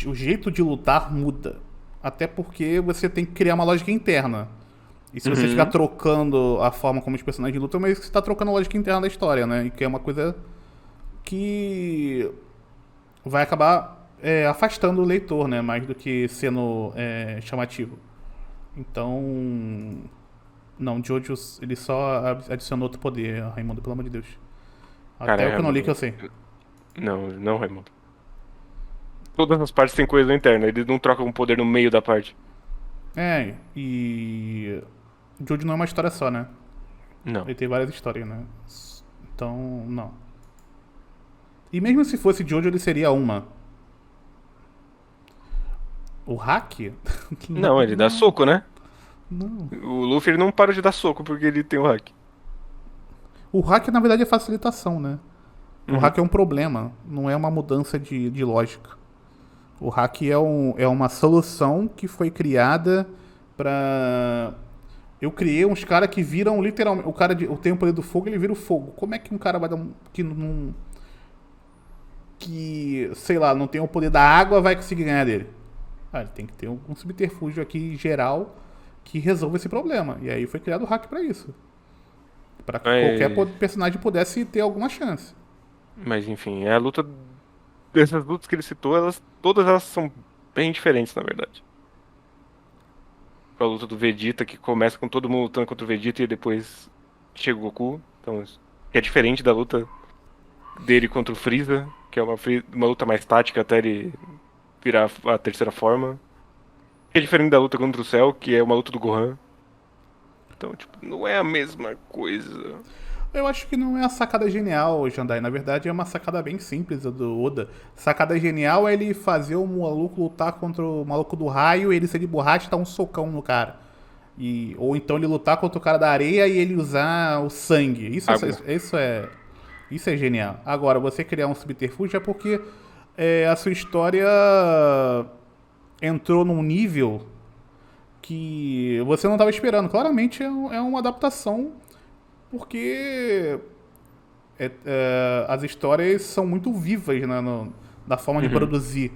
o jeito de lutar muda. Até porque você tem que criar uma lógica interna. E se você ficar trocando a forma como os personagens lutam, mas você está trocando a lógica interna da história, né? E que é uma coisa que vai acabar afastando o leitor, né? Mais do que sendo chamativo. Então... Não, Jojo, ele só adicionou outro poder, Raimundo, pelo amor de Deus. Até o que eu não li que eu sei. Não, Raimundo. Todas as partes têm coisa interna, eles não trocam um poder no meio da parte. E... Jojo não é uma história só, né? Não. Ele tem várias histórias, né? Então, não. E mesmo se fosse Jojo, ele seria uma. O hack? Não, ele dá soco, né? Não. O Luffy ele não para de dar soco porque ele tem o hack. O hack, na verdade, é facilitação, né? O hack é um problema, não é uma mudança de lógica. O hack é uma solução que foi criada pra... Eu criei uns caras que viram literalmente... O tem o poder do fogo, ele vira o fogo. Como é que um cara vai dar um... Que, sei lá, não tem o poder da água, vai conseguir ganhar dele? Ele tem que ter um subterfúgio aqui geral que resolva esse problema. E aí foi criado o hack pra isso. Pra que qualquer personagem pudesse ter alguma chance. Mas enfim, a luta... Essas lutas que ele citou, todas elas são bem diferentes, na verdade. A luta do Vegeta, que começa com todo mundo lutando contra o Vegeta e depois chega o Goku. Então, é diferente da luta dele contra o Freeza, que é uma luta mais tática até ele virar a terceira forma. É diferente da luta contra o Cell, que é uma luta do Gohan. Então, tipo, não é a mesma coisa. Eu acho que não é a sacada genial, Jandai. Na verdade, é uma sacada bem simples a do Oda. Sacada genial é ele fazer o maluco lutar contra o maluco do raio e ele ser de borracha e dar um socão no cara. Ou então ele lutar contra o cara da areia e ele usar o sangue. Isso é genial. Agora, você criar um subterfúgio é porque a sua história entrou num nível que você não estava esperando. Claramente é uma adaptação, porque as histórias são muito vivas, né, na forma de produzir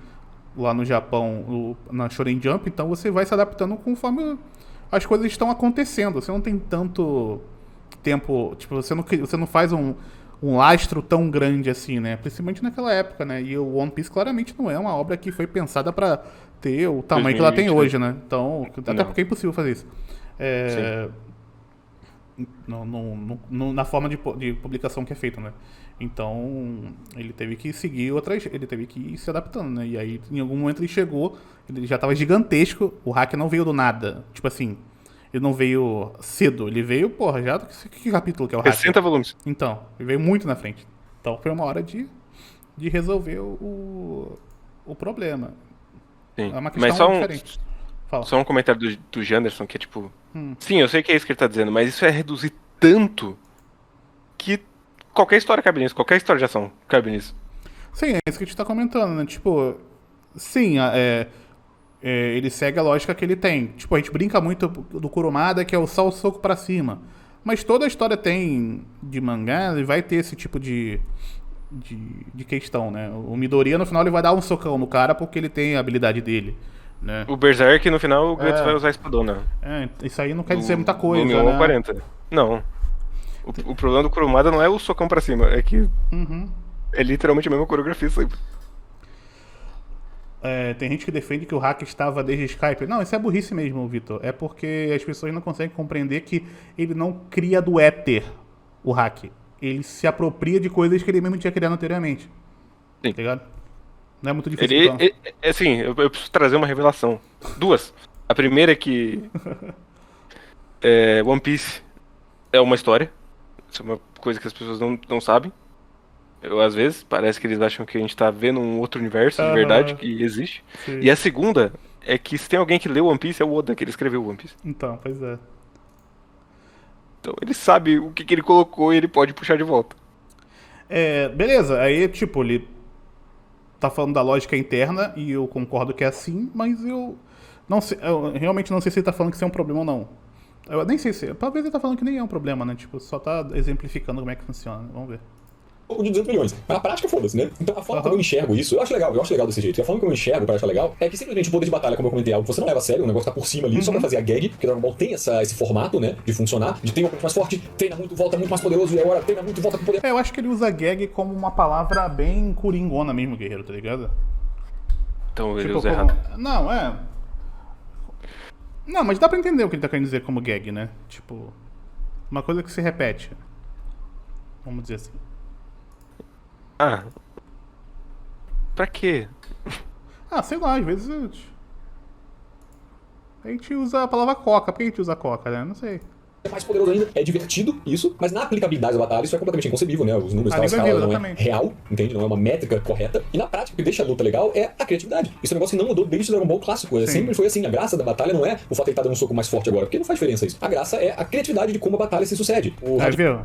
lá no Japão, na Shonen Jump. Então você vai se adaptando conforme as coisas estão acontecendo. Você não tem tanto tempo, tipo, você não faz um lastro tão grande assim, né? Principalmente naquela época, né? E o One Piece claramente não é uma obra que foi pensada pra ter o tamanho que ela tem hoje, né? Então, até porque é impossível fazer isso. Na forma de publicação que é feita, né? Então, ele teve que seguir ele teve que ir se adaptando, né? E aí, em algum momento ele chegou, ele já tava gigantesco, o hack não veio do nada. Tipo assim, ele não veio cedo, ele veio, porra, já que capítulo que é o hack? 60 volumes. Então, ele veio muito na frente. Então foi uma hora de resolver o problema. Sim. É uma questão diferente. Fala. Só um comentário do Janderson, que é tipo... Sim, eu sei que é isso que ele tá dizendo, mas isso é reduzir tanto que qualquer história cabe nisso, qualquer história de ação cabe nisso. Sim, é isso que a gente tá comentando, né? Tipo, sim, ele segue a lógica que ele tem. Tipo, a gente brinca muito do Kurumada, que é o só o soco pra cima. Mas toda a história tem de mangá, ele vai ter esse tipo de questão, né? O Midoriya, no final, ele vai dar um socão no cara porque ele tem a habilidade dele, né? O Berserk, no final, o Guts vai usar a espadona. Isso aí não quer dizer muita coisa, né? né? 40. Não. O problema do Kurumada não é o socão pra cima, é que é literalmente a mesma coreografia sempre. Tem gente que defende que o hack estava desde Skype. Não, isso é burrice mesmo, Vitor. É porque as pessoas não conseguem compreender que ele não cria do éter o hack. Ele se apropria de coisas que ele mesmo tinha criado anteriormente. Sim. Tá ligado? Não é muito difícil. Assim, eu preciso trazer uma revelação. Duas. A primeira é que One Piece é uma história. Isso é uma coisa que as pessoas não sabem. Às vezes, parece que eles acham que a gente tá vendo um outro universo de verdade que existe. Sim. E a segunda é que se tem alguém que leu One Piece, é o Oda, que ele escreveu One Piece. Então, pois é. Então ele sabe o que ele colocou e ele pode puxar de volta. Beleza, aí tipo, ele tá falando da lógica interna e eu concordo que é assim, mas eu realmente não sei se ele tá falando que isso é um problema ou não. Eu nem sei se... Talvez ele tá falando que nem é um problema, né? Tipo, só tá exemplificando como é que funciona. Vamos ver. De 200 milhões. Mas na prática, foda-se, né? Então a forma como eu enxergo isso, eu acho legal desse jeito. E a forma como eu enxergo, pra achar legal, é que simplesmente o poder de batalha, como eu comentei, é algo que você não leva a sério, o negócio tá por cima ali, só pra fazer a gag, porque Dragon Ball tem esse formato, né, de funcionar, de ter um oponente mais forte, treina muito, volta muito mais poderoso, e agora treina muito, volta com poder. Eu acho que ele usa gag como uma palavra bem coringona mesmo, guerreiro, tá ligado? Então ele usa errado. Não, mas dá pra entender o que ele tá querendo dizer como gag, né? Tipo, uma coisa que se repete. Vamos dizer assim. Pra quê? Sei lá, às vezes a gente usa a palavra coca. Por que a gente usa coca, né? Não sei. É mais poderoso ainda, é divertido isso, mas na aplicabilidade da batalha isso é completamente inconcebível, né? Os números, a escala não é real, entende? Não é uma métrica correta. E na prática, o que deixa a luta legal é a criatividade. Isso é um negócio que não mudou desde o Dragon Ball clássico. Sempre foi assim. A graça da batalha não é o fato de ele estar dando um soco mais forte agora, porque não faz diferença isso. A graça é a criatividade de como a batalha se sucede. Viu?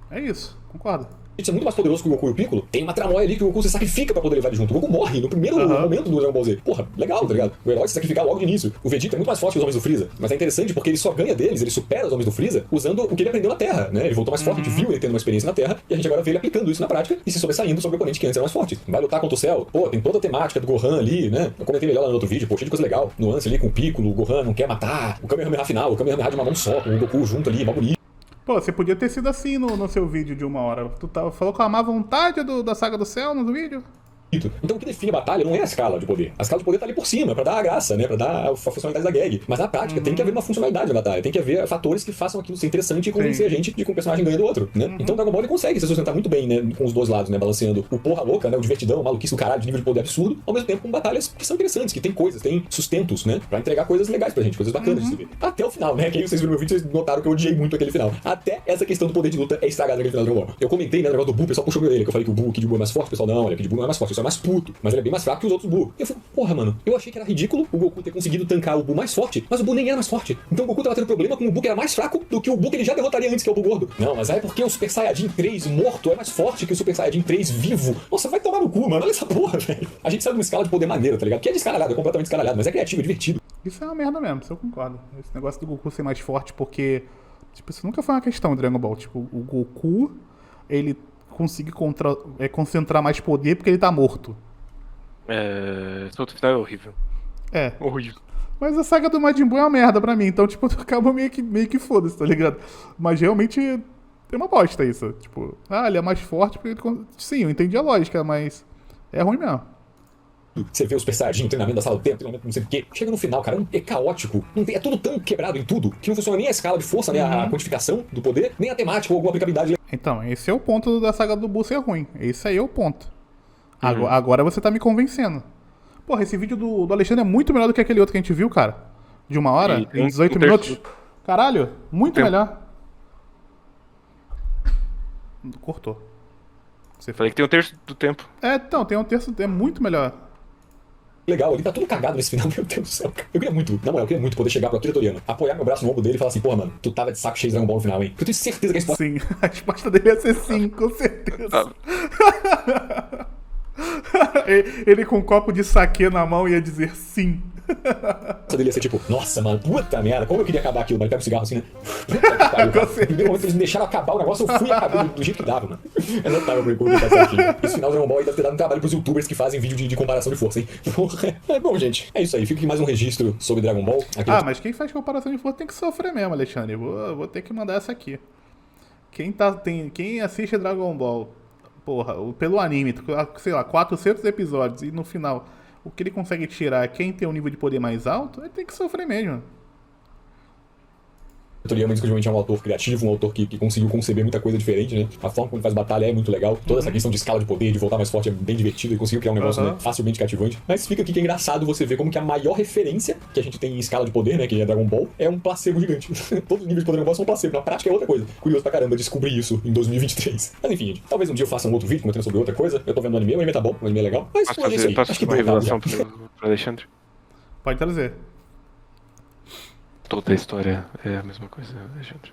É isso, concordo. Isso é muito mais poderoso que o Goku e o Piccolo. Tem uma tramóia ali que o Goku se sacrifica pra poder levar ele junto. O Goku morre no primeiro momento do Dragon Ball Z. Porra, legal, tá ligado? O herói se sacrificar logo de início. O Vegeta é muito mais forte que os homens do Freeza. Mas é interessante porque ele só ganha deles, ele supera os homens do Freeza usando o que ele aprendeu na Terra, né? Ele voltou mais forte, a gente viu ele tendo uma experiência na Terra e a gente agora vê ele aplicando isso na prática e se sobressaindo sobre o oponente que antes era mais forte. Vai lutar contra o Cell. Pô, tem toda a temática do Gohan ali, né? Eu comentei melhor lá no outro vídeo, pô, cheio de coisa legal. Nuance ali com o Piccolo, o Gohan não quer matar. O Kamehameha final, o Kamehameha de uma mão só, com o Goku junto ali, mó bonito. Pô, você podia ter sido assim no seu vídeo de 1 hora. Tu falou com a má vontade da saga do céu no vídeo? Então o que define a batalha não é a escala de poder. A escala de poder tá ali por cima, pra dar a graça, né? Pra dar a funcionalidade da gag. Mas na prática tem que haver uma funcionalidade na batalha. Tem que haver fatores que façam aquilo ser interessante e convencer a gente de que um personagem ganha do outro, né? Então Dragon Ball ele consegue se sustentar muito bem, né? Com os dois lados, né? Balanceando o porra louca, né? O divertidão, o maluquice do caralho, de nível de poder absurdo, ao mesmo tempo com batalhas que são interessantes, que tem coisas, tem sustentos, né? Pra entregar coisas legais pra gente, coisas bacanas de se ver. Até o final, né? Que aí vocês viram meu vídeo, vocês notaram que eu odiei muito aquele final. Até essa questão do poder de luta é estragada naquele final do Dragon Ball. Eu comentei, né? O negócio do Buu, o pessoal puxou meu orelha, que eu falei que o Kid Buu é mais forte, o pessoal, não, olha, o Kid Buu não é mais forte, ele é mais puto, mas ele é bem mais fraco que os outros Buu. E eu falei, porra, mano, eu achei que era ridículo o Goku ter conseguido tancar o Buu mais forte, mas o Buu nem era mais forte. Então o Goku tava tendo problema com o Buu que era mais fraco do que o Buu que ele já derrotaria antes, que é o Buu gordo. Não, mas é porque o Super Saiyajin 3 morto é mais forte que o Super Saiyajin 3 vivo. Nossa, vai tomar no cu, mano, olha essa porra, velho. A gente sabe de uma escala de poder maneira, tá ligado? Que é descaralhado, é completamente descaralhado, mas é criativo, é divertido. Isso é uma merda mesmo, isso eu concordo. Esse negócio do Goku ser mais forte, porque, tipo, isso nunca foi uma questão do Dragon Ball. Tipo, o Goku, ele consegue concentrar mais poder porque ele tá morto. Esse outro final é horrível. É. Horrível. Mas a saga do Majin Buu é uma merda pra mim, então, tipo, acaba meio que foda-se, tá ligado? Mas realmente tem uma bosta isso. Tipo, ele é mais forte porque ele... Sim, eu entendi a lógica, mas é ruim mesmo. Você vê o Super Saiyajin, o treinamento da sala do tempo, treinamento não sei o quê. Chega no final, cara, é caótico. É tudo tão quebrado em tudo que não funciona nem a escala de força, né? A quantificação do poder, nem a temática ou alguma aplicabilidade. Então, esse é o ponto da saga do Buu ser ruim. Esse aí é o ponto. Agora você tá me convencendo. Porra, esse vídeo do Alexandre é muito melhor do que aquele outro que a gente viu, cara. De 1 hora, em 18 minutos. Caralho, muito melhor. Cortou. Falei que tem um terço do tempo. Então, tem um terço, é muito melhor. Legal, ele tá tudo cagado nesse final, meu Deus do céu, cara. Eu queria muito, na moral, eu queria muito poder chegar pro Akira Toriyama, apoiar meu braço no ombro dele e falar assim, porra, mano, tu tava de saco cheio de Dragon Ball no final, hein? Porque eu tenho certeza que a resposta... Sim, a resposta dele ia ser sim, com certeza. Ele com um copo de saquê na mão ia dizer sim. dele ia ser tipo, nossa, mano, puta merda, como eu queria acabar aquilo, mas ele pega um cigarro assim, né? Puta que pariu, cara. No primeiro momento que eles me deixaram acabar o negócio, eu fui e acabei do jeito que dava, mano. É notável pra ele publicar certinho. Esse final do Dragon Ball aí deve ter dado um trabalho pros youtubers que fazem vídeo de comparação de força, hein? Porra. É bom, gente. É isso aí, fica aqui mais um registro sobre Dragon Ball. Mas quem faz comparação de força tem que sofrer mesmo, Alexandre. Vou ter que mandar essa aqui. Quem assiste Dragon Ball, porra, pelo anime, sei lá, 400 episódios e no final o que ele consegue tirar, quem tem um nível de poder mais alto, ele tem que sofrer mesmo. Toriyama exclusivamente é um autor criativo, um autor que conseguiu conceber muita coisa diferente, né? A forma como ele faz batalha é muito legal. Toda essa questão de escala de poder, de voltar mais forte é bem divertido. Ele conseguiu criar um negócio né, facilmente cativante. Mas fica aqui que é engraçado você ver como que a maior referência que a gente tem em escala de poder, né? Que é Dragon Ball, é um placebo gigante. Todos os níveis de poder Dragon Ball são um placebo. Na prática é outra coisa. Curioso pra caramba descobrir isso em 2023. Mas enfim, gente. Talvez um dia eu faça um outro vídeo comentando sobre outra coisa. Eu tô vendo o anime tá bom, o anime é legal. Mas posso é isso aí. Acho que uma revelação pro Alexandre? Pode trazer. Toda a história é a mesma coisa, Alexandre.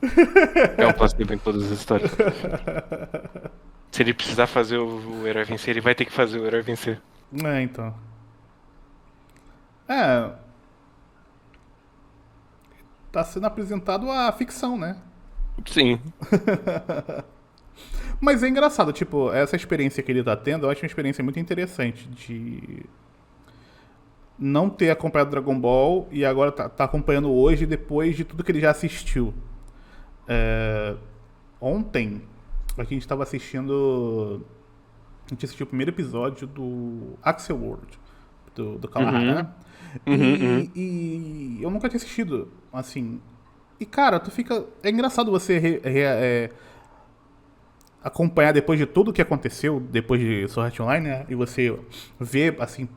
É um placebo em todas as histórias. Se ele precisar fazer o herói vencer, ele vai ter que fazer o herói vencer. Então. Tá sendo apresentado a ficção, né? Sim. Mas é engraçado, tipo, essa experiência que ele tá tendo, eu acho uma experiência muito interessante de não ter acompanhado Dragon Ball e agora tá acompanhando hoje depois de tudo que ele já assistiu. Ontem a gente tava assistindo. A gente assistiu o primeiro episódio do Axel World, do Kawahara, né? E eu nunca tinha assistido, assim. E cara, tu fica. É engraçado você acompanhar depois de tudo que aconteceu, depois de Sword Art Online, né? E você vê, assim,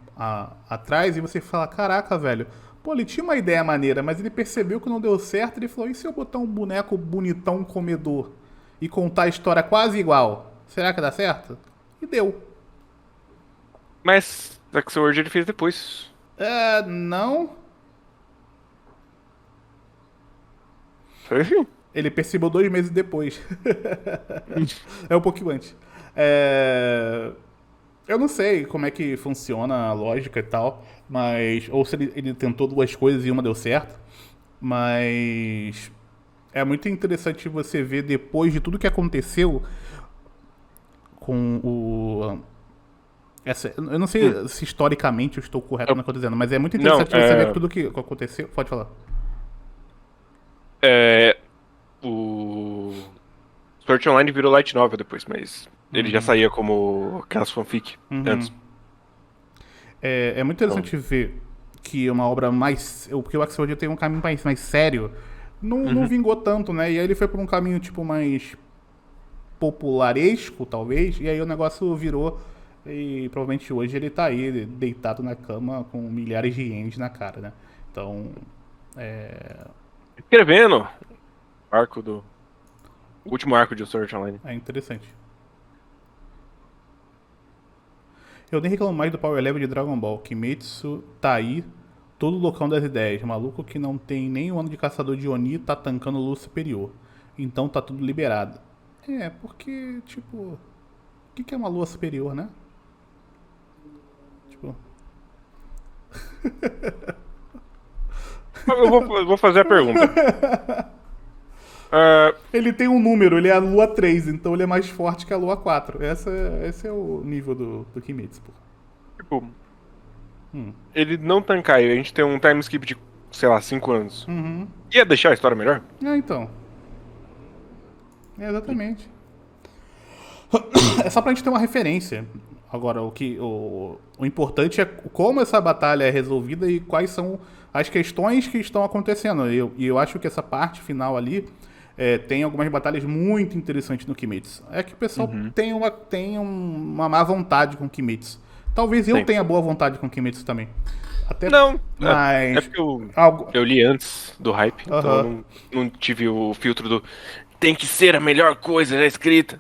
atrás e você fala, caraca, velho, pô, ele tinha uma ideia maneira, mas ele percebeu que não deu certo, ele falou, e se eu botar um boneco bonitão comedor e contar a história quase igual? Será que dá certo? E deu. Mas Axel World ele fez depois. Não. Foi assim. Ele percebeu 2 meses depois. É um pouquinho antes. Eu não sei como é que funciona a lógica e tal, mas ou se ele tentou 2 coisas e uma deu certo, mas é muito interessante você ver depois de tudo que aconteceu com o... eu não sei se historicamente eu estou correto no que eu estou dizendo, mas é muito interessante você ver tudo que aconteceu. Pode falar. O Sword Art Online virou Light Novel depois, mas ele já saía como aquelas fanfic antes. É muito interessante ver que uma obra mais... Porque o Westworld tem um caminho mais sério. Não vingou tanto, né? E aí ele foi por um caminho, tipo, mais popularesco, talvez. E aí o negócio virou... E provavelmente hoje ele tá aí, deitado na cama, com milhares de ienes na cara, né? Então... Escrevendo o último arco de Sword Art Online. É interessante. Eu nem reclamo mais do Power Level de Dragon Ball. Kimetsu tá aí, todo loucão das ideias. Maluco que não tem nem um ano de caçador de Oni tá tancando luz superior. Então tá tudo liberado. Porque, tipo... O que é uma lua superior, né? Tipo... Eu vou fazer a pergunta. Ele tem um número, ele é a lua 3, então ele é mais forte que a lua 4. Esse é o nível do Kimetsu, pô. Tipo, ele não tancar e a gente tem um time skip de, sei lá, 5 anos. Ia deixar a história melhor? Então. Exatamente. É só pra gente ter uma referência. Agora, o importante é como essa batalha é resolvida e quais são as questões que estão acontecendo. E eu acho que essa parte final ali tem algumas batalhas muito interessantes no Kimetsu. É que o pessoal tem uma má vontade com o Kimetsu. Talvez eu tenha boa vontade com o Kimetsu também. Mas... É porque eu li antes do hype, então eu não tive o filtro do tem que ser a melhor coisa já escrita.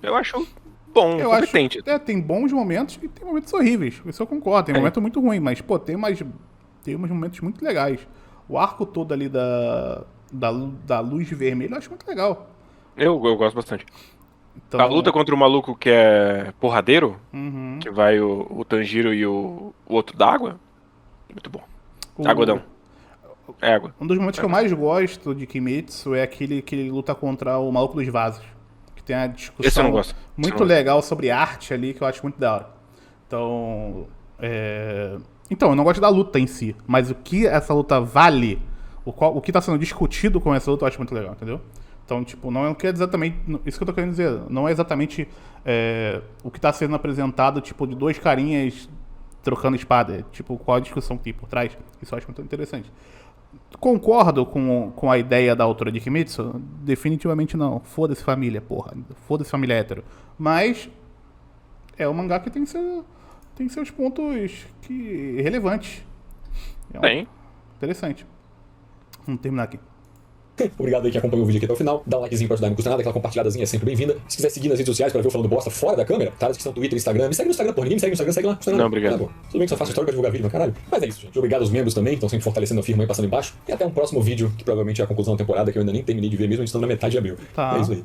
Eu acho bom, competente. Tem bons momentos e tem momentos horríveis. Isso eu concordo. Tem momento muito ruim, mas, pô, tem uns momentos muito legais. O arco todo ali da luz vermelha eu acho muito legal. Eu gosto bastante. Então... A luta contra o maluco que é porradeiro, que vai o Tanjiro e o outro d'água, muito bom. Água. É água. Um dos momentos que eu mais gosto de Kimetsu é aquele que ele luta contra o maluco dos vasos. Que tem a discussão Esse eu não gosto. muito legal sobre arte ali, que eu acho muito da hora. Então, eu não gosto da luta em si, mas o que essa luta vale, o que está sendo discutido com essa luta, eu acho muito legal, entendeu? Então, tipo, não é exatamente... Isso que eu tô querendo dizer. Não é exatamente o que está sendo apresentado, tipo, de dois carinhas trocando espada. Tipo, qual a discussão que tem por trás. Isso eu acho muito interessante. Concordo com a ideia da autora de Kimetsu? Definitivamente não. Foda-se família, porra. Foda-se família hétero. Mas é um mangá que tem seus pontos relevantes. Interessante. Vamos terminar aqui. Obrigado aí que acompanhou o vídeo aqui até o final. Dá um likezinho pra ajudar, não custa nada. Aquela compartilhadazinha é sempre bem-vinda. Se quiser seguir nas redes sociais pra ver eu falando bosta fora da câmera, tá na descrição do Twitter, Instagram. Me segue no Instagram, porra. Ninguém me segue no Instagram, segue lá. Custa nada. Não, obrigado. Tá, tudo bem que só faço história pra divulgar vídeo, mas caralho. Mas é isso, gente. Obrigado aos membros também, que estão sempre fortalecendo a firma aí, passando embaixo. E até um próximo vídeo, que provavelmente é a conclusão da temporada, que eu ainda nem terminei de ver, mesmo estando na metade de abril. Tá. É isso aí.